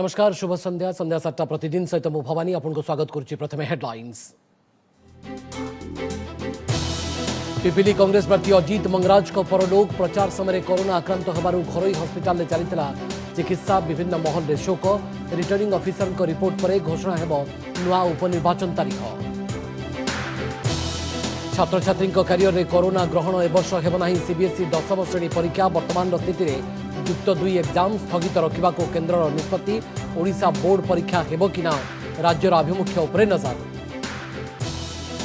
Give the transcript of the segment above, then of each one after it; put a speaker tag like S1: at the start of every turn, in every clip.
S1: नमस्कार शुभ संध्या संध्या 7टा प्रतिदिन सहित मु भवानी आपको स्वागत करुच्ची। प्रथमे हेडलाइंस। पिपिली कांग्रेस प्रार्थी अजित मंगराज को परलोक। प्रचार समय कोरोना आक्रांत होबारु घरोई हॉस्पिटल चलीथिला चिकित्सा। विभिन्न महल में शोक। रिटर्निंग ऑफिसर को रिपोर्ट पर घोषणा हेबो नुआ उपनिर्वाचन तारीख। छात्र छात्री कैरियर में कोरोना ग्रहण एवर्ष हेब नाही। सीबीएसई 10व श्रेणी परीक्षा। वर्तमान स्थिति में युक्त 2 एग्जाम स्थगित रखा केन्द्र निष्पत्ति। ओडिशा बोर्ड परीक्षा हेब कि ना राज्यर आभिमुख्य उपरे नजर।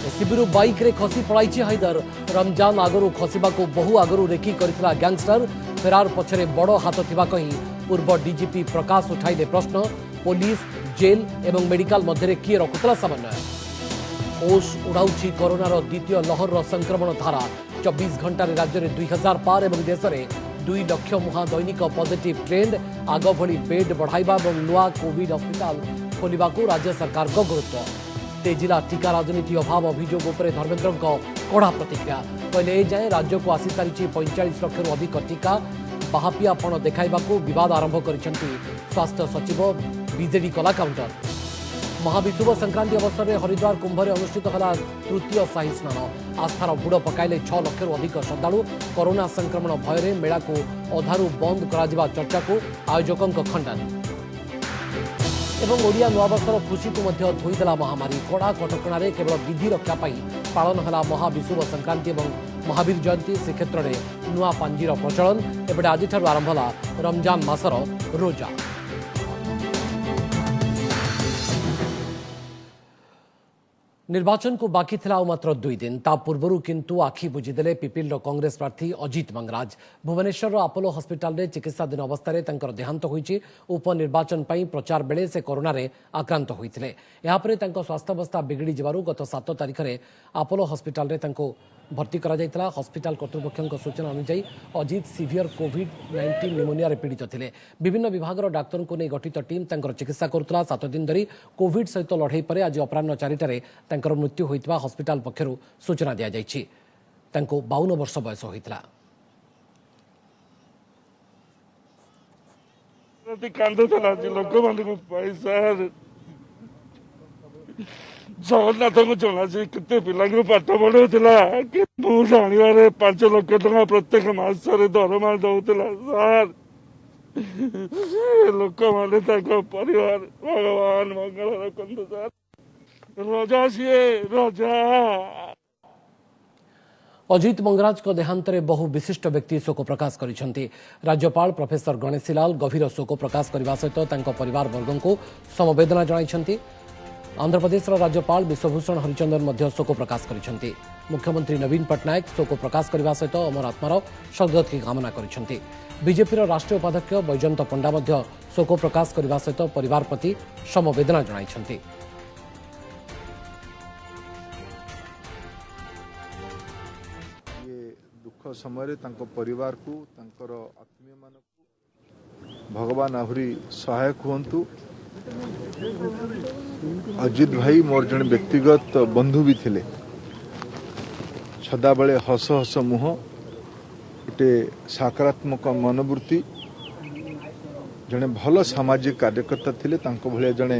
S1: एससीबी बाइक रे खसी पड़ाई हैदर। रमजान आगरू खसवा बहु आगरू रेकी करथिला गैंगस्टर। फेरार पछरे बड़ हाथ थिबा कही पूर्व डीजीपी प्रकाश उठाइले प्रश्न। पुलिस जेल एवं मेडिकल मध्य किए रखुतला समन्वय। होश उड़ाउछि कोरोनार द्वितीय लहर संक्रमण धारा। 24 घंटा राज्य में 2000 पार एवं देश में 2 लाख मुहा दैनिक पॉजिटिव ट्रेंड। आग भली बेड बढ़ाइबा और नुआ कोविड हॉस्पिटल खोलिबा को राज्य सरकार को गुरुत्व। तेजिला टीका राजनीति अभाव अभियोग उपर धर्मेन्द्र कड़ा प्रतिक्रिया। पहले जाए राज्य को आसी सारी 45 लाख अधिक टीका। बाहापियापण देखाइबा को विवाद आरंभ करिसेंती स्वास्थ्य सचिव। बीजेडी कला काउंटर। महाविषुव संक्रांति अवसर में हरिद्वार कुंभरे अनुष्ठित होला तृतीय शाही स्नान। आस्थार बुड़ पकाइले 6 लाख अधिक श्रद्धालु। कोरोना संक्रमण भय मेला को अधारू बंद करा चर्चा को आयोजकों खंडन। एवं ओडिया नुआवर्षर खुशी को धोईदेला महामारी। कड़ा कटकणार केवल विधि रक्षा पालन है महाविषुव संक्रांति और महावीर जयंती। श्रीक्षेत्र में नुआ पांजीर प्रचलन। एपटे आज आरंभ होला रमजान मासर रोजा। निर्वाचन को बाकी थिला मात्र 2 दिन। ता पूर्वरु किंतु आखि बुझीदेले पिपिल कांग्रेस प्रार्थी अजित मंगराज। भुवनेश्वर अपोलो हॉस्पिटल में चिकित्साधीन अवस्था तांकर देहांत होईची। उपनिर्वाचन पई प्रचार बेले से कोरोना रे आक्रांत होईथिले। यापरे तांको स्वास्थ्यावस्था बिगड़ी जिवारु गत 7 तारिख रे अपोलो हॉस्पिटल रे तांको भर्ती करा जायतिला। हॉस्पिटल कर्तृपक्षों सूचना अनुसार अजित सीवियर कोविड-19 निमोनिया रे पीड़ित थिले। विभिन्न विभाग डाक्तर को नहीं गठित टीम तांकर चिकित्सा करुला। 7 दिन धरी कोविड सहित लड़ाई पर आज अपराह 4टारे तांकर मृत्यु होइतबा हॉस्पिटल पक्षरु सूचना दिया जायछि। तांको 52 वर्ष बयस होइतला।
S2: जगन्नाथ को जना से केते पिला पाठ पढ़ाऊला जानिबार 5 लाख टका प्रत्येक मासरे दरमा दौला सार। लोक मैंने परिवार भगवान मंगल रखु सार। रजा सी रजा।
S1: अजित मंगराज को देहांत में बहु विशिष्ट व्यक्ति शोक प्रकाश करिसेंती। राज्यपाल प्रोफेसर गणेशीलाल गभीर शोक प्रकाश करने सहित परिवार वर्ग को समवेदना जणाइछंती। आंध्र प्रदेश राज्यपाल विश्वभूषण हरिचंदन शोक प्रकाश करिसेंती। मुख्यमंत्री नवीन पट्टनायक शोक प्रकाश करने सहित अमर आत्मार सद्गति कामना करिसेंती। बीजेपी राष्ट्रीय उपाध्यक्ष बैजयंत पंडा शोक प्रकाश करने सहित परिवार प्रति समवेदना जणाइछंती।
S3: दुख समय परिवार को आत्मीय मान भगवान आहुरी सहायक हुंतु। अजित भाई मोर जन व्यक्तिगत बंधु भी थिले। सदाबले हस हस मुह गोटे सकारात्मक मनोवृत्ति। जने भल सामाजिक कार्यकर्ता थिले। तांको भलिया जने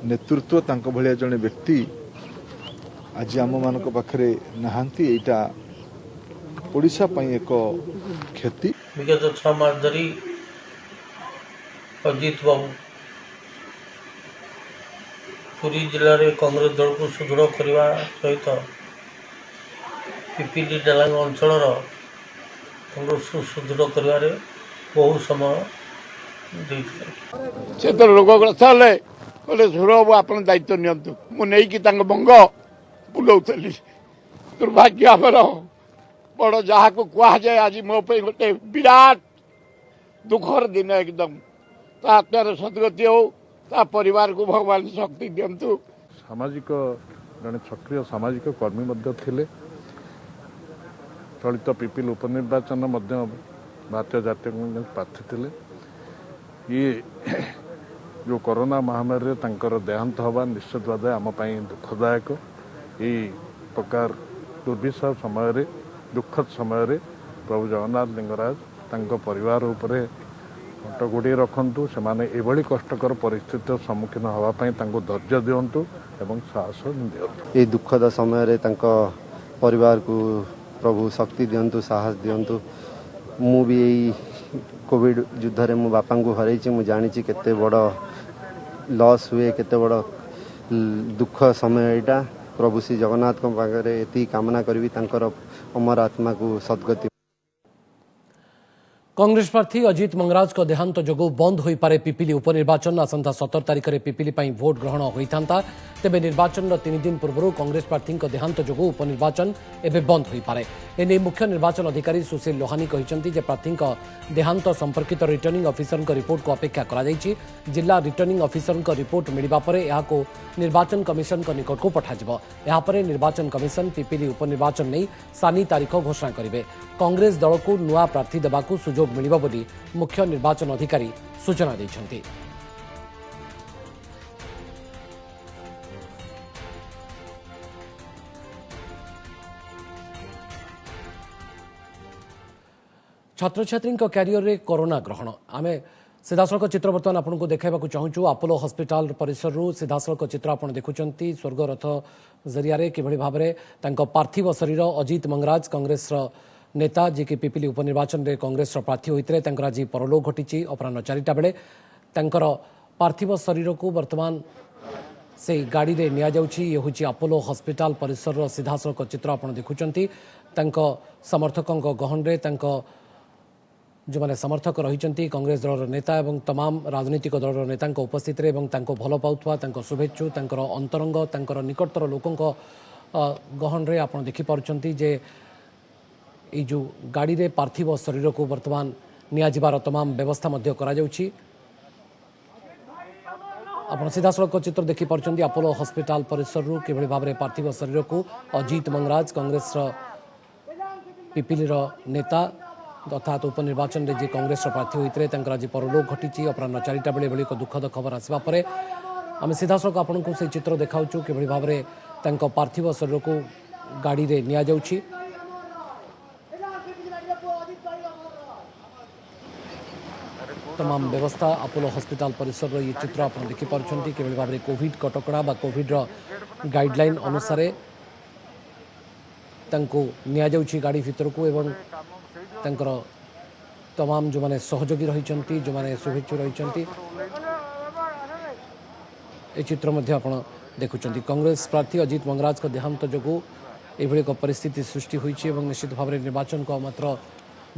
S3: नेतृत्व तांको भलिया जने व्यक्ति आज आम मान पाखरे नहांती। एटा ओडिशा पई एक क्षति।
S4: विगत 6 मास धरी अजित बाबू पुरी जिले में कांग्रेस दल को सुदृढ़ करने सहित पिपिली डालांग अंचल कांग्रेस को सुदृढ़ कर बहु समय
S2: से तो लोक कहले सुरबाबू आप दायित्व नियंतु मुझे बंग बुलाऊली। दुर्भाग्य आमर बड़ जहाँ को कहुए आज मो गोटे विराट दुखर दिन एकदम। आत्मार सदगति हो परिवार को भगवान शक्ति दिंतु।
S5: सामाजिक जड़े सक्रिय सामाजिक कर्मी थे। चलित पिपिल उपनिर्वाचन भारतीय जातीय कांग्रेस प्रार्थी थे। ये जो कोरोना महामारी देहांत हवा निश्चित भाव आम दुखदायक। ये प्रकार दुर्विषह समय दुखद समय प्रभु जगन्नाथ लिंगराज परिवार उपरे ଅଣ୍ଟ ଗୋଡ଼ି ରଖନ୍ତୁ ସେମାନେ ଏଭଳି କଷ୍ଟକର ପରିସ୍ଥିତିର ସମ୍ମୁଖୀନ ହେବା ପାଇଁ ତାଙ୍କୁ ଧୈର୍ଯ୍ୟ ଦିଅନ୍ତୁ ଏବଂ ସାହସ ଦିଅନ୍ତୁ।
S6: এই দুঃখদ সময়ে তাঙ্ক পরিবারକୁ প্রভু শক্তি দিଅନ୍ତୁ সাহস দিଅନ୍ତୁ। ମୁଁ ବି এই কোভিড যুদ্ধরে ମୋ ବାପାଙ୍କୁ ହରେଇଛି। ମୁଁ ଜାଣିଛି କେତେ ବଡ଼ ଲସ୍ ହୁଏ, କେତେ ବଡ଼ ଦୁଃଖ ସମୟ ଏଇଟା। ପ୍ରଭୁ ଶ୍ରୀ ଜଗନ୍ନାଥଙ୍କ ପାଖରେ ଏତିକି କାମନା କରିବି ତାଙ୍କର ଅମର ଆତ୍ମାକୁ ସଦ୍ଗତି।
S1: कांग्रेस प्रार्थी अजित मंगराज को देहांत जोगु बंद हो पारे पिपिली उपनिर्वाचन आसंता 17 तारिख में पिपिली पर भोट ग्रहण होता तेबे निर्वाचन 3 दिन पूर्व कांग्रेस प्रार्थी देहांत जोगु उपनिर्वाचन एवं बंद हो पारे। एने मुख्य निर्वाचन अधिकारी सुशील लोहानी कहते जे प्रार्थी देहांत संपर्कित रिटर्निंग ऑफिसर रिपोर्ट को अपेक्षा करा जायछि। जिला रिटर्निंग ऑफिसर रिपोर्ट मिलवा पर यहाको निर्वाचन कमिशन निकट को पठाजिबो। यहा पर निर्वाचन कमिशन पिपिली उपनिर्वाचन नहीं सानी तारीख घोषणा करेंगे। कांग्रेस दल को नुआ प्रार्थी देवाकू सुजोग मिलिबो बोली मुख्य निर्वाचन अधिकारी सूचना दैछन्ति। छात्र छात्री क्यारियर रे कोरोना ग्रहण आमे सीधासलख चित्र बर्तमान आपको देखा चाहूँ। अपोलो हॉस्पिटल परिसर सीधासलख चित्र आप देखुंट स्वर्गरथ जरिया किभली भाव में पार्थिव शरीर अजित मंगराज कांग्रेस नेता जी की पिपिली उपनिर्वाचन में कांग्रेस प्रार्थी होते आज परलोक घटी। अपराह 4टा बेले पार्थिव शरीर को बर्तमान से गाड़ी रे निया जाउछि। ये हूँ अपोलो हॉस्पिटल परिसर सीधासलख चित्र आप देखुंट। समर्थकों गहन रे जो माने समर्थक रही कांग्रेस दल नेता एवं तमाम राजनीतिक दल नेता उपस्थित भल पाउथवा शुभेच्छु अंतरंग निकटतर लोकों गहन रे आप देखिपारुछंती जे ये जो गाड़ी रे पार्थिव शरीर को बर्तमान नियाजिबार तमाम व्यवस्था मध्य करा जाउछि। आप सीधासलख चित्र देखिपारुछंती अपोलो हॉस्पिटल परिसर किभली भाव में पार्थिव शरीर को अजित मंगराज कांग्रेस पिपिली नेता अर्थात उपनिर्वाचन में जी कांग्रेस प्रार्थी होते आज परलोक घटी। अपराह 4टा बेले एक दुखद खबर आसवा पर आम सीधासलख आपको से चित्र देखाऊँ कि भाव में पार्थिव शरीर को गाड़ी रे निया जाउछि। तमाम व्यवस्था अपोलो हॉस्पिटल परिसर ये चित्र आप देखिपारुछंती कि भाव में कोविड कटकड़ा बा कोविड गाइडलाइन अनुसार निया जाउछि गाड़ी भीतर को एवं तंकर तमाम जो माने सहयोगी रही जो माने शुभेच्छु रही ए चित्र मध्य आप देखुंट। कांग्रेस प्रार्थी अजित मंगराज का देहांत जोगु एभली एक परिस्थिति सृष्टि होइछि एवं निश्चित भाव में निर्वाचन को मात्र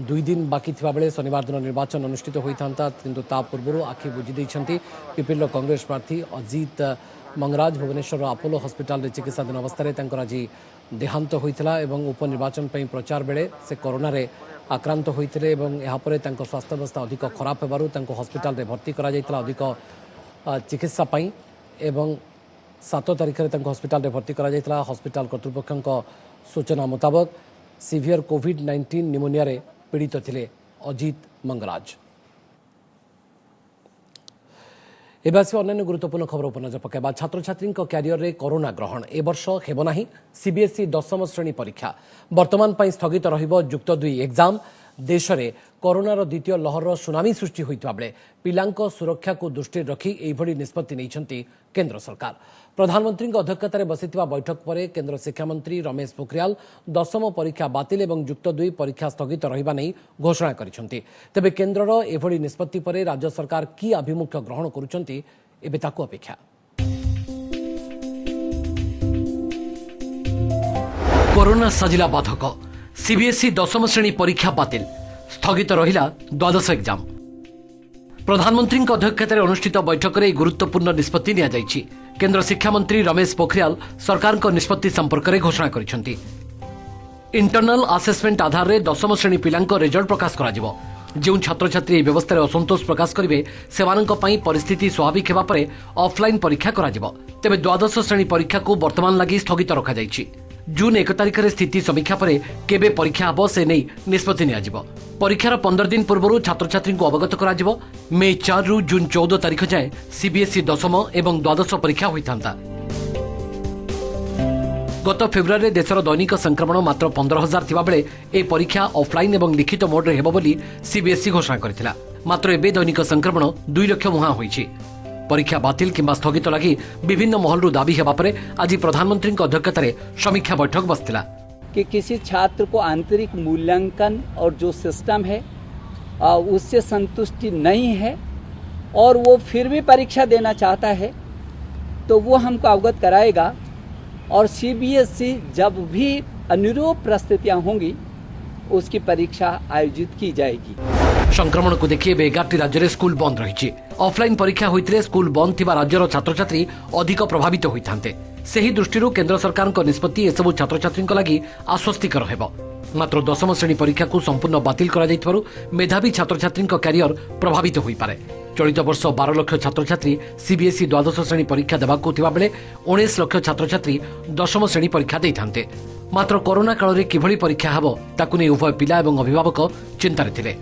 S1: 2 दिन बाकी थिबा बेले शनिवार दिन निर्वाचन अनुष्ठित होइथांता किंतु ता पूर्व आखि बुझी दैछन्ति पिपिल कांग्रेस प्रार्थी अजित मंगराज भुवनेश्वर अपोलो हॉस्पिटल रे चिकित्साधीन अवस्था तांकर आज देहांत होइथिला एवं उपनिर्वाचन पई प्रचार बेले से कोरोना रे आक्रांत होइथिले एवं यहाँ पर स्वास्थ्य अवस्था अधिक खराब हेबारु तांको हॉस्पिटल रे भर्ती करा जायतिला अधिक चिकित्सा पई एवं 7 तारिख रे तांको हॉस्पिटल रे भर्ती करा जायतिला। हॉस्पिटल कर्तृपक्षों सूचना मुताबक सीवियर कोविड-19 निमोनिया रे पीड़ित थिले अजित मंगराज। एबासी अन्य गुरुत्वपूर्ण खबर पर नजर पकाइबा। छात्र छात्री क्यारियर रे कोरोना ग्रहण ए वर्ष हेबो नाही। सीबीएसई 10म श्रेणी परीक्षा वर्तमान पई स्थगित रहिबो। युक्त 2 एग्जाम देश में कोरोनार द्वितीय लहर सुनामी सृष्टि होइतबा बेले पिलांक सुरक्षा को दृष्टि रखी एभली निष्पत्ति नैछन्ति केंद्र सरकार। प्रधानमंत्री अध्यक्षतार बसिथिबा बैठक पर केंद्र शिक्षा मंत्री रमेश पोखरियाल 10म परीक्षा बातिल एवं युक्त 2 परीक्षा स्थगित रहिबा नै घोषणा करिसन्ति। तेबे केंद्रर एभली निष्पत्ति पर राज्य सरकार की आभिमुख्य ग्रहण करुछन्ति एबे ताकू अपेक्षा। कोरोना साजिला बाधक सीबीएसई 10म श्रेणी परीक्षा बातिल स्थगित रहिला द्वादश एग्जाम। प्रधानमंत्री अध्यक्षतार अनुष्ठित बैठक में गुरुत्वपूर्ण निष्पत्ति निया जायछि। केंद्र शिक्षा मंत्री रमेश पोखरियाल सरकार निष्पत्ति संपर्क में घोषणा करिसेंति। इंटरनल असेसमेंट आधार में 10म श्रेणी पिलांक रिजल्ट प्रकाश कराजिबो। जो छात्र छात्री व्यवस्था असंतोष प्रकाश करेंगे से परिस्थिति स्वाभाविक होगा पर ऑफलाइन परीक्षा कराजिबो। तेबे द्वादश श्रेणी परीक्षा को वर्तमान लगी स्थगित रखा जायछि। जून 1 तारिख में स्थिति समीक्षा पर केबे परीक्षा हम से नहीं निष्पत्ति नियाजिबो। परीक्षार 15 दिन पूर्व छात्र छात्री को अवगत कराजिबो। मे 4 रु जून 14 तारिख जाए सीबीएसई 10म एवं द्वादश परीक्षा होइथांता। गत फेब्रुआरी देशर दैनिक संक्रमण मात्र 15,000 थिबा बेले ए परीक्षा ऑफलाइन एवं लिखित मोड रे हेबो बोली सीबीएसई घोषणा करथिला। मात्र एबे दैनिक संक्रमण 2 लाख मुहां होईछि। परीक्षा बातिल किंबा स्थगित लगी विभिन्न महलरू दाबी हेबा परे आज प्रधानमंत्री अध्यक्षतार समीक्षा बैठक बसतिला
S7: कि किसी छात्र को आंतरिक मूल्यांकन और जो सिस्टम है उससे संतुष्टि नहीं है और वो फिर भी परीक्षा देना चाहता है तो वो हमको अवगत कराएगा और सीबीएसई जब भी अनुरूप परिस्थितियां होंगी उसकी परीक्षा आयोजित की जाएगी।
S1: संक्रमण को देखिए 11टी राज्य में स्कूल बंद रही। ऑफलाइन परीक्षा होते स्कूल बंद थिबा राज्यर छात्र छात्री अधिक प्रभावित होइथांते। सेही दृष्टिरू केंद्र सरकार निष्पत्ति एसबू छात्र छात्री लगी आश्वस्तिकर हेब। मात्र 10म श्रेणी परीक्षा को संपूर्ण बातिल करा जाइथिबारु मेधावी छात्र छात्री कैरियर प्रभावित होई पारे। चलित वर्ष 12 लाख छात्र छात्री सीबीएसई द्वादश श्रेणी परीक्षा देबाकू थिबा बेले 19 लाख छात्र छात्री 10म श्रेणी परीक्षा देइथांते। मात्र कोरोना काल रे किभଳି परीक्षा हेब ताकू नै उभय पिला एवं अभिभावक चिंतारे थिले।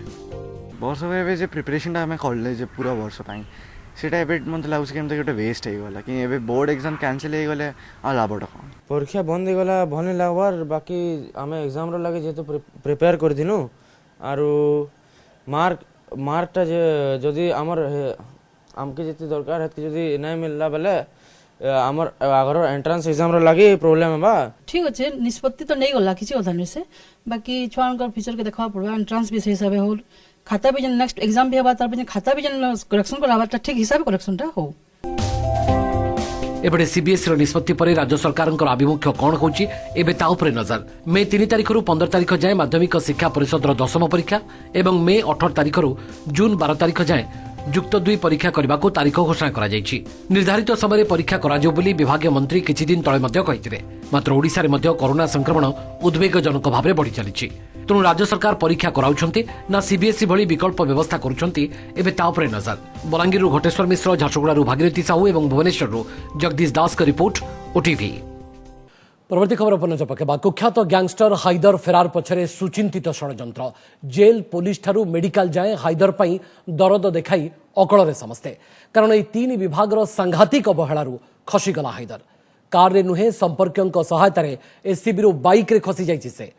S8: वर्ष जे प्रिपरेशनटा आम कले पूरा वर्ष सेटा मतलब लगुच कि गोटे वेस्ट होगा कि एबे बोर्ड एग्जाम कैंसिल हो गले आ लाभटा कौन
S9: परीक्षा बंद होगा भल नहीं लगवार बाकी आम एग्जाम लगे जेहेतु प्रिपेयर करदिनु आरो मार्कटा जदि आमर आमके जिते दरकार है जदि नहीं मिलला बेले आमर आगर एंट्रांस एग्जाम लगे प्रॉब्लम है।
S10: ठीक अच्छे निष्पत्ति तो नहीं गला किसी अधान से बाकी छुआ फ्यूचर के देखा पड़ा एंट्रांस भी से हिसाब हो खाता भी नेक्स्ट एग्जाम भी तार खाता भी करेक्शन कर ठीक हिसाब करेक्शन हो।
S1: एबडे सीबीएसई निष्पत्ति पर राज्य सरकार आभिमुख्य कौन होची एबे ता उपरे नजर। मे 3 तारिख रु 15 तारिख जाए माध्यमिक शिक्षा परिषद 10म परीक्षा एवं मे 18 तारिख रु जून 12 तारिख जाए युक्त 2 परीक्षा करने को तारीख घोषणा करा जायछि। निर्धारित समय परीक्षा कराजियो बोली विभागीय मंत्री किछि दिन तळे मध्य कहिथिले। मात्र ओडिसा रे मध्य कोरोना संक्रमण उद्वेगजनक भाव बढ़ी चली। तेणु राज्य सरकार परीक्षा कराउछंती ना सीबीएसई भली विकल्प व्यवस्था करुछंती एबे ता उपरे नजर। बलांगीर घटेश्वर मिश्र, झारसुगुड़ा भागीरथी साहू एवं भुवनेश्वर जगदीश दास का रिपोर्ट ओटीवी। परवर्ती खबर अपन पकेबा कुख्यात गैंगस्टर हाइदर फेरार पछरे सुचिंतित षड्यंत्र। जेल पुलिस ठारू मेडिकल जाए हाइदर पई दरद देखाई अकଳରେ समस्ते कारण ए 3 विभागर सांघातिक अवहेलारू खसीगला हाइदर। कार रे नुहे संपर्कियों सहायतार एससीबी रु बाइक रे खसी जाइछि से।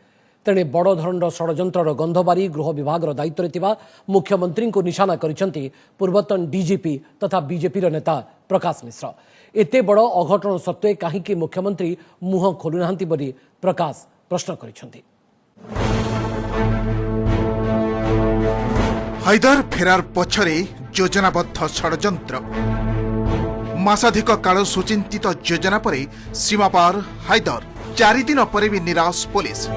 S1: तेणे बड़ धरणर षड्यंत्रर गंधबारी गृह विभागर दायित्व थिबा मुख्यमंत्री को निशाना करिसेंती पूर्वतन डीजीपी तथा बीजेपी नेता प्रकाश मिश्र। एते बड़ अघटन सत्वे कहीं मुख्यमंत्री मुह खोलुना बोली प्रकाश प्रश्न करिसेंती।
S11: हाइदर फेरार पछरे योजनाबद्ध षड्यंत्र मासाधिक काल सुचिंतित योजना परे सीमापार हाइदर 4 दिन पर भी निराश पुलिस।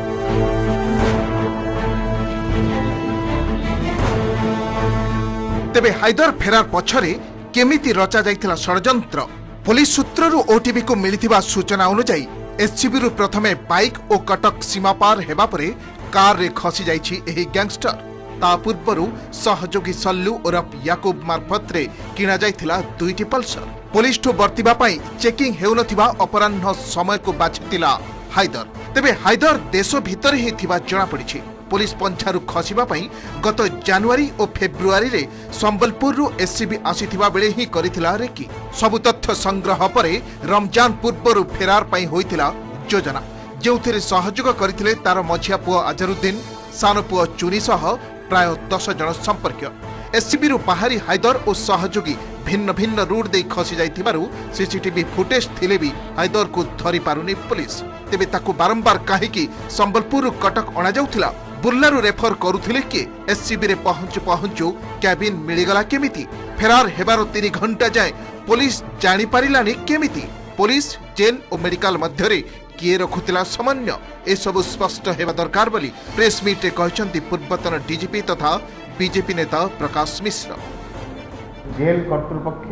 S11: तेबे हाइदर फेरार पछरे केमिति रचा जाइथिला षड्यंत्र पुलिस सूत्ररु ओटीवी को मिलिथिबा सूचना अनुसार एससीबी रु प्रथमे बाइक और कटक सीमापार हेबा परे कार रे खसी जाइछि एही गैंगस्टर। ता पूर्वरु सहयोगी सल्लू ओरफ याकूब मार्फत रे किना जाइथिला 2टी पल्सर। पुलिस ठु बर्तिबा पई चेकिंग हेउनथिबा अपराह्न समय को बाछितिला हाइदर। तेबे हाइदर देश भितर ही थिबा जणा पड़िछि। पुलिस पंछारु खसिबा पई गत जनवरी और फेब्रुआरी रे संबलपुर रु एससीबी आसीथिबा बेले ही करिथिला रेकी। सबु तथ्य संग्रह परे रमजान पूर्वरु फेरार पई होइथिला योजना जेउथिरे सहयोग करिथिले तार मझिया पुओ अजरुद्दीन, सानो पुओ चुनी सह प्राय 10 जन संपर्क। एससीबी रु बाहरी हाइदर और सहयोगी भिन्न भिन्न रूट दे खसी जाइथिबारु सीसीटीवी फुटेज थिले भी हाइदर को धरि पारुनी पुलिस। तेबे ताकू बारंबार काहेकि संबलपुर कटक अणा जाउथिला बुर्लारू रेफर करुथिले कि एससीबी रे पहुंचु कैबिन मिलिगला केमिति। फेरार हेबार 3 घंटा जाए पुलिस जानी पारिलानी केमिति। पुलिस जेल और मेडिकल मध्यरे किए रखुतिला समन्वय ए सब स्पष्ट हेबा दरकार बोली प्रेस मीट रे कहचंती पूर्वतन डीजीपी तथा बीजेपी नेता प्रकाश मिश्र।
S12: जेल कर्तृपक्ष,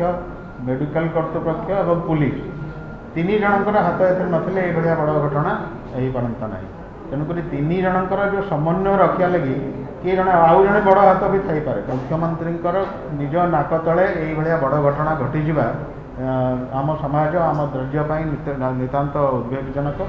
S12: मेडिकल कर्तृपक्ष और पुलिस 3 जनकर हाथ एथर नथिले ए बढिया बड़ घटना एही परंत नाही। तेणुक 3 जनकर जो समन्वय रखा लगी किए जड़े आउ जड़े बड़ हाथ भी थी पारे। मुख्यमंत्री निज नाक तले यही बड़ घटना घटीजा आम समाज आम राज्य नितांत उद्वेगजनक।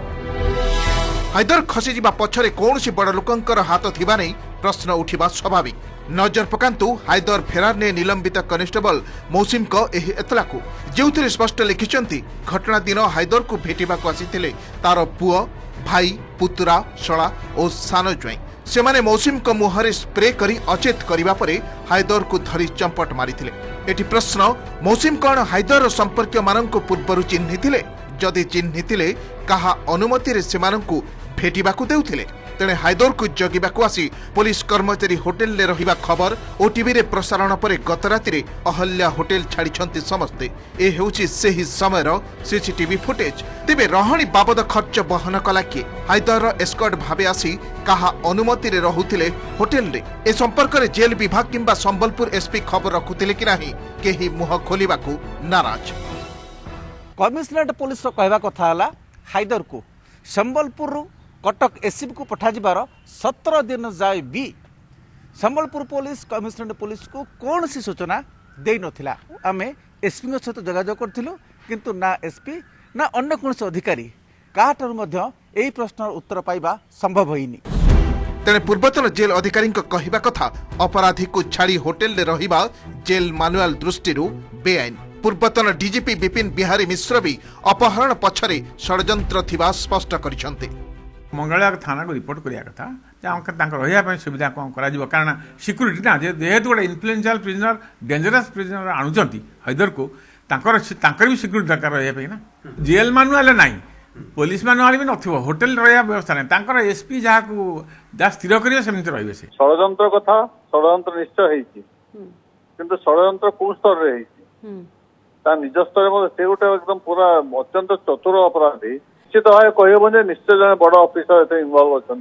S11: हाइदर खसीजा पछरे कौन बड़ लोकंकर हाथ थिबा नै प्रश्न उठिबा स्वाभाविक। नजर पकांतु हाइदर फेरार ने निलंबित कनेस्टेबल मौसिम को एही एतला को जेउथिरे स्पष्ट लिखिचंती घटना दिन हाइदर को भेटिबा को आसीथिले तार पुओ, भाई, पुतुरा, शला और सानो ज्वाई। सेमाने मौसिम को मुहरे स्प्रे करी अचेत करिबा परे हायदर को धरी चंपट मारिथिले। एटी प्रश्न, मौसिम कौन हायदर संपर्क मानक पूर्वर चिन्हिथिले? जदि चिन्हिथिले कहा अनुमति रे सेमानंकु भेटिबाकु देउथिले? तेणे हायदर को जगिबाकु आसी पुलिस कर्मचारी होटेल रे रहिबा खबर ओटीवी रे प्रसारण परे गत राति रे अहल्या होटेल छाड़ी समस्ते। ए हेउची सेही समयर सीसीटीवी फुटेज। तेबे रहणी बाबद खर्च बहन कला किए? हायदर एस्कॉर्ट भाबे आसी कहा अनुमति रे रहुथिले होटेल रे? ए संपर्क रे जेल विभाग किंबा संबलपुर एसपी खबर रखुथिले कि नाही केही मुह खोलिबाकू नाराज।
S13: कमिशनरेट पुलिस कहवा कथा हला हायदर को संबलपुर कटक एसपी को पठाଯିबार 17 दिन जाए भी संबलपुर पुलिस कमिशनरेट पुलिस को कौन सी सूचना दे नथिला। आमे एसपी सहित जोगाजोग करथिलु किंतु ना एसपी ना अन्य कौन से अधिकारी काहाटर मध्य एही प्रश्नर उत्तर पाइबा संभव होइनी।
S11: तेणे पूर्वतन जेल अधिकारी कहवा कथा अपराधी को छाड़ी होटेल रे रहिबा जेल मानुआल दृष्टि बेआईन। पूर्वतन डीजीपी विपिन बिहारी मिश्र भी अपहरण पछरे षड्यंत्र थिबा स्पष्ट करिसंते।
S12: मंगलवार थाना को रिपोर्ट करिया कथा रहा सुविधा कौन कर कारण सिक्यूरीटी ना जेहेतु गोटे इन्फ्लुएंशियल प्रिजनर डेंजरस प्रिजनर आणुचंती हायदर को तांकर भी सिक्यूरीटी दरकार रहा ना। जेल मानुआल नहीं पुलिस मानुआल भी नथिबो होटेल रहा व्यवस्था नहीं तांकर एसपी जहाँ स्थिर करिवे सेमिति रहिबे। से
S14: षड्यंत्र कथा षड्यंत्र निश्चय होईछि किंतु षड्यंत्र कोन स्तर रे होईछि ता निज स्तर रे से गोटे एकदम पूरा अत्यंत चतुर अपराधी निश्चित भाव कह निश्चय जन बड़ ऑफिसर इनवॉल्व अच्छा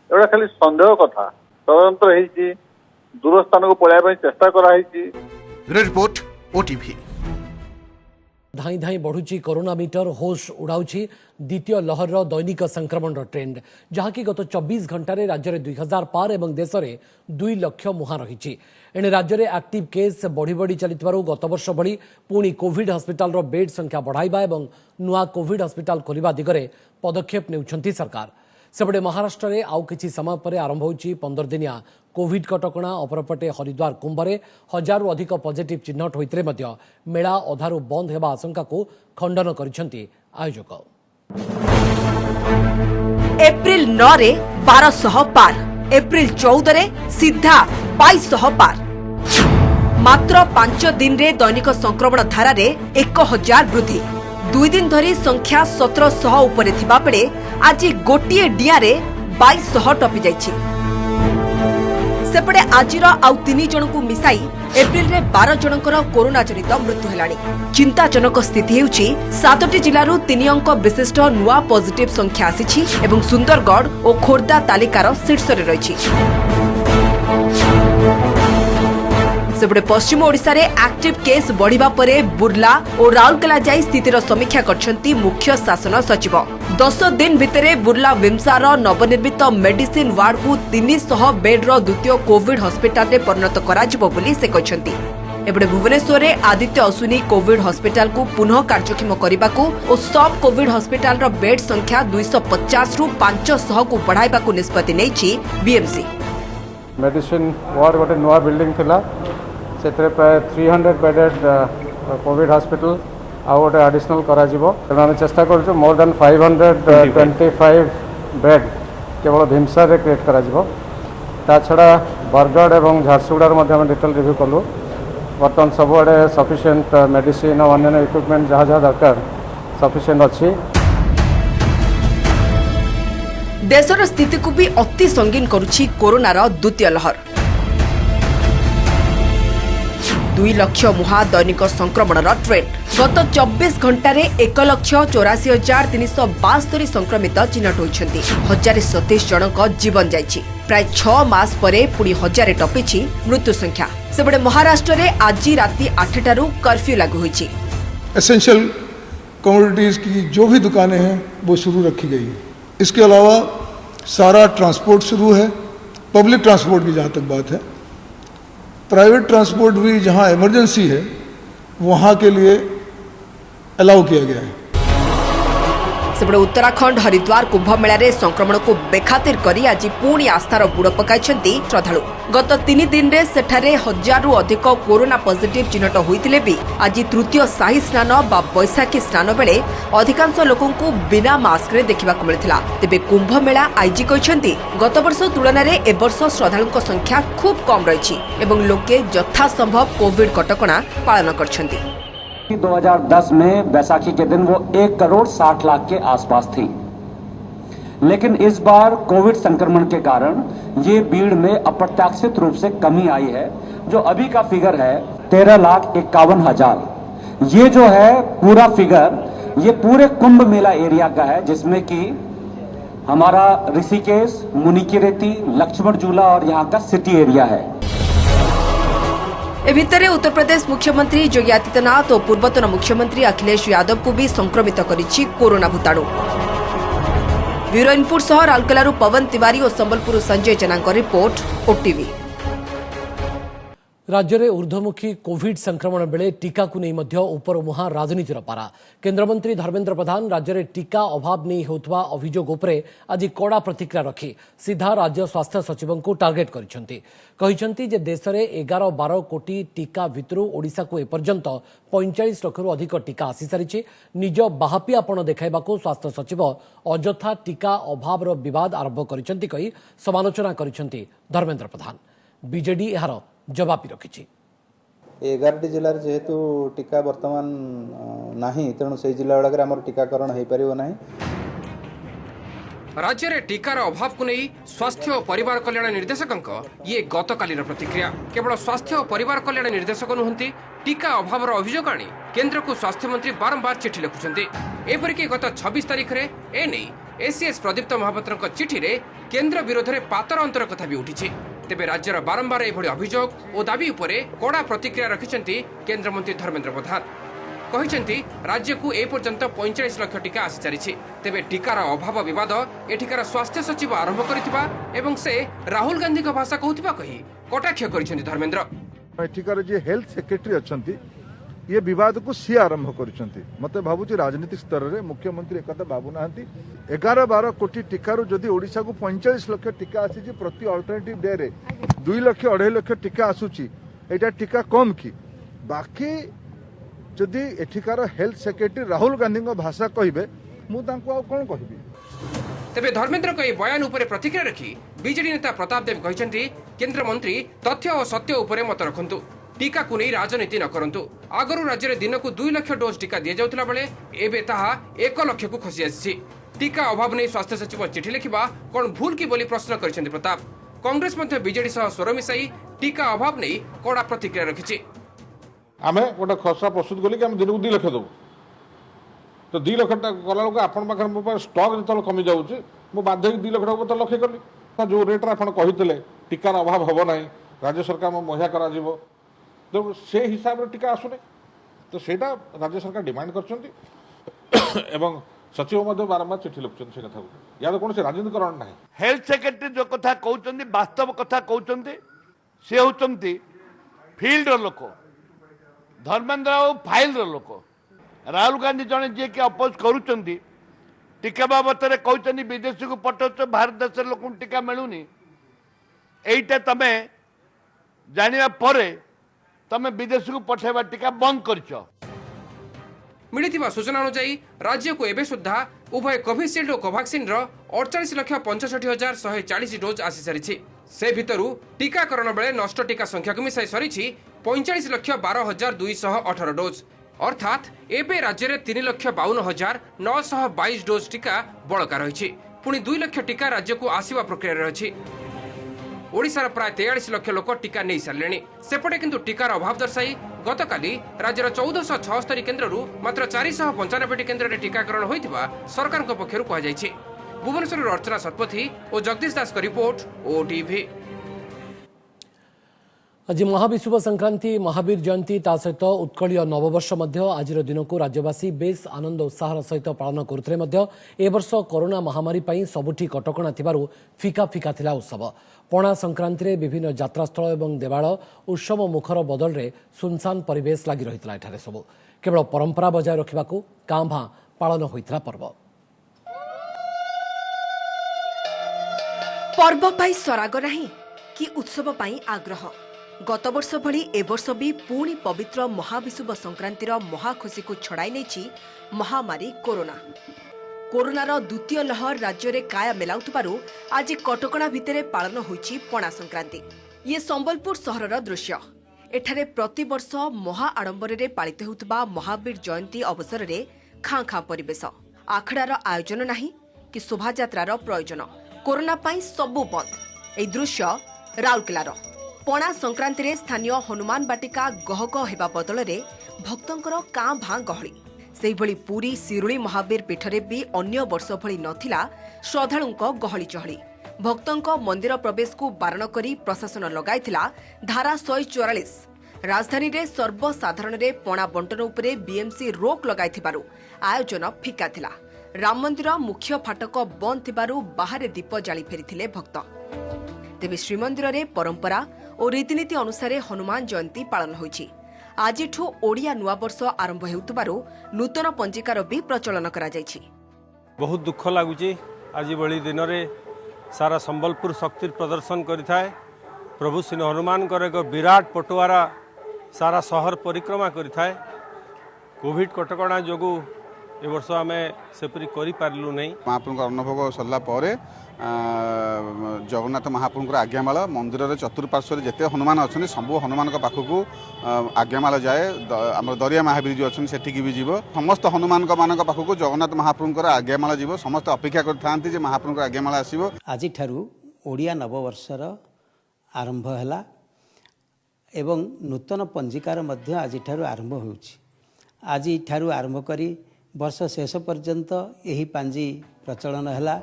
S14: एटा खाली संदेह कथा षड्यंत्र होईछि दूर स्थान को पळाया चेष्टा कराई।
S11: Report OTV.
S1: धाई धाई बढ़ुची कोरोना मीटर होश उड़ाउची द्वितीय लहर दैनिक संक्रमण ट्रेंड जहाँकि गत 24 घंटे राज्य में 2000 पार एवं देश में 2 लाख मुहा रही। एणे राज्य में एक्टिव केस बढ़ी बढ़ी चलिथिबारु गत वर्ष भली पुणी कोविड हॉस्पिटल रो बेड संख्या बढ़ाइबा एवं नुआ कोविड हॉस्पिटल खोलिबा दिगरे पदक्षेप नेउछंती सरकार। सेपटे महाराष्ट्र में आउ किछि समय पर आरंभ होउची 15 दिनिया कोविड कटकणा। अपरपटे हरिद्वार कुंभरे 1000 अधिक पॉजिटिव चिन्हट होइतरे मध्य मेला अधारु बंद हेबा आशंका को खंडन करिसंती आयोजक।
S15: एप्रिल 9 रे 1200 पार, एप्रिल 14 रे सीधा 2200 पार। मात्र 5 दिन रे दैनिक संक्रमण धारा रे 1000 वृद्धि। 2 दिन धरी संख्या 1700 उपरे थिबा बेले आज गोटिए डिया रे 2200 टपी जाइछि। सेपटे आजिर आउ 3 जनकु मिसाई एप्रिल रे 12 जनकर कोरोना जनित मृत्यु हेलाणी। चिंताजनक स्थिति हेउछि 7टी जिल्लारू 3 अंक विशिष्ट नुआ पॉजिटिव संख्या आसिछि एवं सुंदरगढ़ और खोर्धा तालिकार शीर्ष रे रहिछि। सेपटे पश्चिम ओडिशा रे एक्टिव केस बढ़िबा परे बुर्ला और राउरकेला जाई स्थितिर समीक्षा करछंती मुख्य शासन सचिव। 10 दिन भितरे बुर्ला विमसार नवनिर्मित मेडिसिन वार्ड को 300 बेड रो द्वितीय कोविड हॉस्पिटल रे परिणत कराजिबो बोली से कहछंती। एपटे भुवनेश्वर रे आदित्य अश्विनी कोविड हॉस्पिटल को पुनः कार्यक्षम करबाकू और सब कोविड हॉस्पिटल रो बेड संख्या 250 रु 500 को बढ़ाइबाकू निष्पत्ति नेछि बीएमसी।
S16: मेडिसिन वार्ड गोटे नुआ बिल्डिंग थिला से प्राय 300 बेडेड कोविड हॉस्पिटल आउ गोटे एडिशनल कराजिबो। आम चेष्टा करूँ मोर देन 525 बेड केवल भीमसार रे क्रिएट कराजिबो। ता छड़ा बरगढ़ एवं झारसुगुड़ा डिटेल रिव्यू कलु। बर्तमान सबुआड़े सफिशिएंट मेडिसिन और अन्य इक्विपमेंट जहाँ जहाँ दरकार सफिशिएंट अच्छी।
S15: देशर स्थिति को भी अति संगीन करुछि कोरोनार द्वितीय लहर। 2 लाख मुहा दैनिक संक्रमण ट्रेंड। गत 24 घंटे 1,84,372 संक्रमित चिन्हट होइछन्ति। 1027 जनक जीवन जाइछि। प्राय 6 मास परे पुणी 1000 टपिछि मृत्यु संख्या। सेबडे महाराष्ट्र रे आज राति 8टारू कर्फ्यू लागू होइछि।
S17: एसेंशियल कमोडिटीज की जो भी दुकानें हैं वो शुरू रखी गई है। इसके अलावा सारा ट्रांसपोर्ट शुरू है। पब्लिक ट्रांसपोर्ट की जहाँ तक बात है, प्राइवेट ट्रांसपोर्ट भी जहां इमरजेंसी है वहां के लिए अलाउ किया गया है।
S15: सेपटे उत्तराखंड हरिद्वार कुंभ मेला रे संक्रमण को बेखातिर करी आज पुणी आस्थार बुड़ पकाइछन्ती श्रद्धालु। गत 3 दिन रे सेठारे 1000 रु अधिक कोरोना पॉजिटिव चिन्हट होइतिले भी आज तृतीय शाही स्नान बा बैशाखी स्नान बेले अधिकांश लोकों को बिना मास्क रे देखिबाकु मिलिथिला। तेबे कुंभ मेला आईजी कहिछन्ती गत वर्ष तुलन रे ए वर्ष श्रद्धालुଙ୍କ संख्या खूब कम रहिछि एवं लोके यथा संभव कोविड कटकणा पालन करछन्ती।
S18: 2010 में बैसाखी के दिन वो 1,60,00,000 के आसपास थी, लेकिन इस बार कोविड संक्रमण के कारण ये भीड़ में अप्रत्याशित रूप से कमी आई है। जो अभी का फिगर है 13,51,000। ये जो है पूरा फिगर ये पूरे कुंभ मेला एरिया का है, जिसमें कि हमारा ऋषिकेश, मुनिकीरेती, लक्ष्मण झूला और यहाँ का सिटी एरिया है।
S15: ए भितरे उत्तर प्रदेश मुख्यमंत्री योगी आदित्यनाथ और पूर्वतन मुख्यमंत्री अखिलेश यादव को भी संक्रमित करिछि कोरोना भूताणु। ब्यूरो इनपुट सह राउरकेलारू पवन तिवारी और संबलपुर संजय जेना रिपोर्ट ओटीवी।
S1: राज्य में ऊर्ध्वमुखी कोविड संक्रमण बेले टीका को नहीं मध्य ऊपर मुहां राजनीतिर पारा। केन्द्रमंत्री धर्मेन्द्र प्रधान राज्य में टीका अभाव नहीं होता अभियोग उपरे आज कड़ा प्रतिक्रिया रखी सीधा राज्य स्वास्थ्य सचिव को टार्गेट करिसेंती जे देश में 11-12 कोटी टीका भितर ओडिशा को एपर्यंत 45 लाख अधिक टीका आसी सारी। निज बाहापियापण देखाइबाकू स्वास्थ्य सचिव अଯଥା टीका अभाव विवाद आरंभ करिसेंती कही समालोचना करिसेंती धर्मेन्द्र प्रधान। बीजेडी यार जवाब रखी
S19: 11टी जिले जेहेतु टीका बर्तमान नहीं तेणु से जिला गुड़ाक आम टीकाकरण हो पार ना।
S20: राज्य में टीकार अभाव को नहीं स्वास्थ्य और परिवार कल्याण निर्देशक ये गतकालीन प्रतिक्रिया। केवल स्वास्थ्य और परिवार कल्याण निर्देशक नुहंती टीका अभाव अभियोग आनी केन्द्र को स्वास्थ्य मंत्री बारंबार चिठी लिखुंट। एपरिक गत 26 तारिख में एने एसीएस प्रदीप्त महापात्र चिठी रे केन्द्र विरोध में पातर अंतर कथा भी उठी। तेबे राज्यर बारंबार एभली अभियोग और दाबी उपरे कड़ा प्रतिक्रिया रखिछन्ती केन्द्र मंत्री धर्मेन्द्र प्रधान। कहिछन्ती राज्य को ए पर्यंत 45 लाख टीका आसी सारिछि। तेबे टीकार अभाव विवाद एठिकार स्वास्थ्य सचिव आरंभ करिथिबा एवं से राहुल गांधी का भाषा कहउथिबा कही कटाक्ष करिछन्ती धर्मेन्द्र।
S3: एठिकार जे हेल्थ सेक्रेटरी अछन्ती ये विवाद को सी आरंभ करिछन्ती। मते भाबुची राजनीतिक स्तर रे मुख्यमंत्री एकता बाबू नाहंती 11-12 कोटी टीकार जदि ओडिशा को 45 लाख टीका आसी प्रति अल्टरनेटिव डे रे 2 लाख 2.5 लाख टीका आसुची एटा टीका कम की बाकी जदि एठिकार हेल्थ सेक्रेटरी राहुल गांधी भाषा कहिबे मु तांको आ कोन कहबी।
S20: तेबे धर्मेन्द्र को बयान उपरे प्रतिक्रिया रखी बीजेडी नेता प्रताप देव कहिसेंती केंद्र मंत्री तथ्य और सत्य उपरे मत रखंतु टीका को नहीं राजनीति न करंतु। आगरू राज्य में दिन को 2 लाख डोज टीका दि जाउतला बेले एबे ताहा 1 लाख को खसी आसी। टीका अभाव नहीं स्वास्थ्य सचिव चिठी लिखिबा कोन भूल की बोली प्रश्न करिसेंती प्रताप। कांग्रेस मध्य बीजेडी सह स्वर मिसाई टीका अभाव नहीं कड़ा प्रतिक्रिया रखिछि।
S21: आमे गोटे खसरा प्रस्तुत कली कि हम दिन को 2 लाख देबो तो 2 लाख कला लोक आपण पाखर मो पर स्टॉक जतल कमी जाउछि मो बाध्य 2 लाख तो लक्ष्य कली जो रेट रे आपण कहितले टीकार अभाव हबो नाही राज्य सरकार में मुहैया करा जिवो तो से हिसाब रे टीका आसुने तो सेटा राज्य सरकार डिमांड करछन्ती एवं सचिव मध्य बारंबार चिठी लिखुछन से कथा या तो कोन से राजनीतिकरण नाही।
S2: हेल्थ सेक्रेटरी जो कथा कहउछन्ती वास्तव कथा कहउछन्ती से होउछन्ती फील्ड रो लोक धर्मेन्द्र राव फाइल रो लोक राहुल गांधी जने जे के अपोज करूछन्ती टीका बाबत रे कहउछन्ती विदेश को पठाउछ भारत देश लोक टीका मिलुनी एइटा तमे जानिया परे तमे विदेश को पठाइबा टीका बंद करछ।
S20: मिलिथिबा सूचना अनुसार राज्य को एबे सुद्धा उभय कोविशील्ड और कोवैक्सीन रो 48,65,140 डोज आसी सारिछि। से भितरु टीकाकरण बेले नष्ट टीका संख्या को मिसाई सरिछि 45,12,218 डोज अर्थात एबे राज्य में 3,52,922 डोज टीका बळका रहिछि। पुणी 2 लाख टीका राज्य को आसीबा प्रक्रिया रहिछि। ओडिशार प्राय 43 लाख लोक टीका नहीं सारे सेपटे किंतु टीकार अभाव दर्शाई गतकाली राज्यर 1476 केन्द्र मात्र 495 केन्द्र में टीकाकरण होइतिबा सरकार पक्षरु कहा जायछि। भुवनेश्वर अर्चना शतपथी और जगदीश दास का रिपोर्ट ओटीवी।
S1: आज महाविषुव संक्रांति महावीर जयंती ता सहित उत्कलीय नववर्ष आज दिन को राज्यवासी बेस आनंद उत्साह सहित पालन करुते ए वर्ष कोरोना महामारी सबुठी कटकणा थिबारु फिका फिका थिला उत्सव। पणा संक्रांति रे विभिन्न यात्रास्थल और देवालय उत्सव मुखर बदल रे सुनसान परिवेश लगी रही सब केवल परंपरा बजाय रखा कां भां पालन होइथिला पर्व।
S15: पर्व पाई सराग नहीं कि उत्सव पाई आग्रह गत वर्ष भली ए वर्ष भी पुणी पवित्र महाविषुव संक्रांतिर महाखुशी को छड़ाई नहीं महामारी कोरोना। कोरोनार द्वितीय लहर राज्य में काया मेलाउथबारु आज कटकणा भितरे पालन होईछि पणा संक्रांति। ये संबलपुर सहरर दृश्य। एठारे प्रतिवर्ष महा आडंबरे पालित होउतबा महावीर जयंती अवसर में खाँ खाँ परिवेश आखड़ार आयोजन नहीं कि शोभायात्रार प्रयोजन कोरोना पाई सबु बंद। ए दृश्य राउरकेलार पणा संक्रांति रे स्थानीय हनुमान बाटिका गहगह हेबा बदल रे भक्तंकर कां भां गहली। सेहि भली पुरी सिरुली महावीर पीठरे भी अन्य वर्ष भली नथिला श्रद्धालुंक गहली चहली। भक्तंक मंदिर प्रवेश को बारण करी प्रशासन लगाइथिला धारा 144। राजधानी रे सर्वसाधारण रे पणा बंटन उपरे बीएमसी रोक लगाइथिबारु आयोजन फिका थिला। राम मंदिर मुख्य फाटक बंद थिबारु बाहरे दीप जाली फेरिथिले भक्त। तेबे श्रीमंदिर रे परंपरा और रीतिनीति अनुसार हनुमान जयंती पालन होईछि। आजिठू ओडिया नुआ वर्ष आरंभ हेउतबारु नूतन पंजिकार भी प्रचलन करा जायछि।
S4: बहुत दुख लागुछि आज बड़ी दिन रे सारा संबलपुर शक्ति प्रदर्शन करिथाय। प्रभु श्री हनुमान एक विराट पटुआरा सारा शहर परिक्रमा करिथाय। कोविड कटकणा जोगु ए वर्ष आम सेपरी करूँ नहीं।
S22: महाप्रभु अन्नभोग सरला जगन्नाथ महाप्रभु आज्ञामाल मंदिर चतुर्पार्श्व जिते हनुमान अच्छा सब हनुमान पाखक आज्ञामाल जाए। आम दरिया महावीर जी अच्छे सेठिकी भी जीव समस्त हनुमान मान पाखक जगन्नाथ महाप्रभुर आज्ञामाल जीव समस्त अपेक्षा करते महाप्रभुर आज्ञामाल आसो।
S23: आज ओडिया नववर्षर आरंभ है एवं नूतन पंजिकार आज आरंभ होउछि। आज आरंभ करी वर्ष शेष पर्यंत यही पांजी प्रचलन है।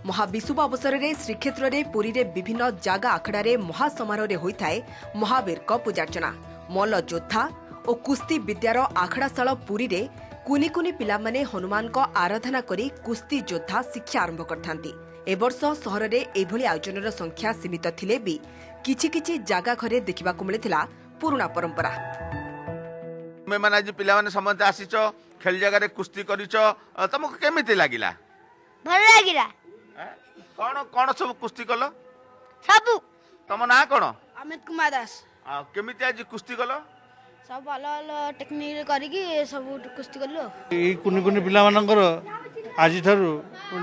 S15: महाविषुव अवसर में श्रीक्षेत्र में पुरी रे विभिन्न जागा आखड़े महासमारोह होता है महावीर का पूजार्चना। मल्ल योद्धा और कुस्ती विद्यार आखड़ाशाला पुरी रे कुनी कुनी पिला माने हनुमान को आराधना करी कुस्ती योद्धा शिक्षा आरंभ करथांती। ए वर्ष सहर में एभली आयोजनर संख्या सीमित थिले भी किछि किछि जागा घरे देखिबाकु मिलिथिला पुराना परंपरा।
S24: मैं माने आज पिला माने समस्त आसीच खेल जगह रे कुस्ती करिच तुमको केमिति लागिला?
S25: भल लागिला।
S24: कौन कौन सब कुस्ती कल?
S25: सबु।
S24: तम ना कौन?
S25: अमित कुमार दास।
S24: केमिति आज कुस्ती कल?
S25: सब भल भल टेक्निक करिकि सब कुस्ती कलु।
S26: ई कुनी कुनी पिला मानकर आज थारु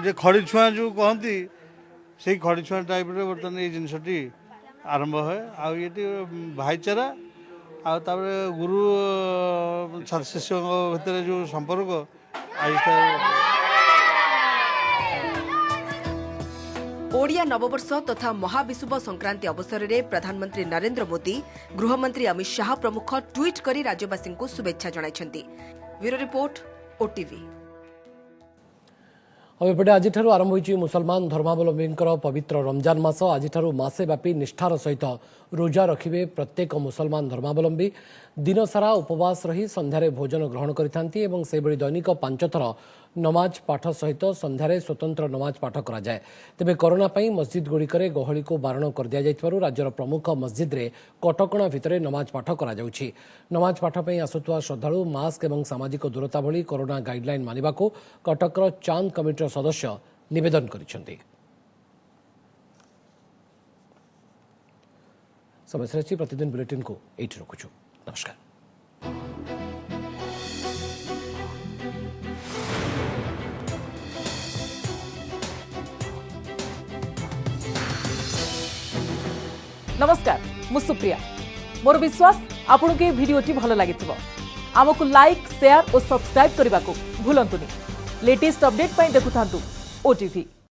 S26: जे खड़ी छुआ जो कहंती सेही खड़ी छुआ टाइप रे बर्तन ए जिंसटी आरंभ है। आ ये भाईचारा आ तारे गुरु शिष्य भीतर जो संपर्क आज
S15: ओडिया नववर्ष तथा महाविषुव संक्रांति अवसर में प्रधानमंत्री नरेंद्र मोदी गृहमंत्री अमित शाह प्रमुख ट्वीट करी राज्यवासी को शुभेच्छा जणाइछन्ति। Bureau report OTV.
S1: एपटे आज आरंभ होइछि मुसलमान धर्मावलंबी पवित्र रमजान मास। आज मासे व्यापी निष्ठार सहित रोजा रखिबे प्रत्येक मुसलमान धर्मावलंबी। दिन सारा उपवास रही संध्यारे भोजन ग्रहण करिथांती एवं सेबडी दैनिक 5 थर नमाज पाठ सहित संध्यारे स्वतंत्र नमाज पाठ करा जाए। तेबे कोरोना पई मस्जिद गुड़िकरे गहली को बारण कर दिया जाइतबारु राज्यर प्रमुख मस्जिद रे कटकणा भितरे नमाज पाठ करा जाउछि। नमाज पाठ पई आसुतवा श्रद्धालु मास्क एवं सामाजिक दूरता भली कोरोना गाइडलाइन मानिबाकू कटकर चांद कमिटीर सदस्य निवेदन करिसेंति। समय प्रतिदिन बुलेटिन को एठी रखुछु। नमस्कार।
S27: नमस्कार मु सुप्रिया। मोर विश्वास आपन के वीडियोटी भल लागिथिबो। आमको लाइक शेयर और सब्सक्राइब करने को भूलंतुनी। लेटेस्ट अपडेट पाई देखुथांतु ओटीवी।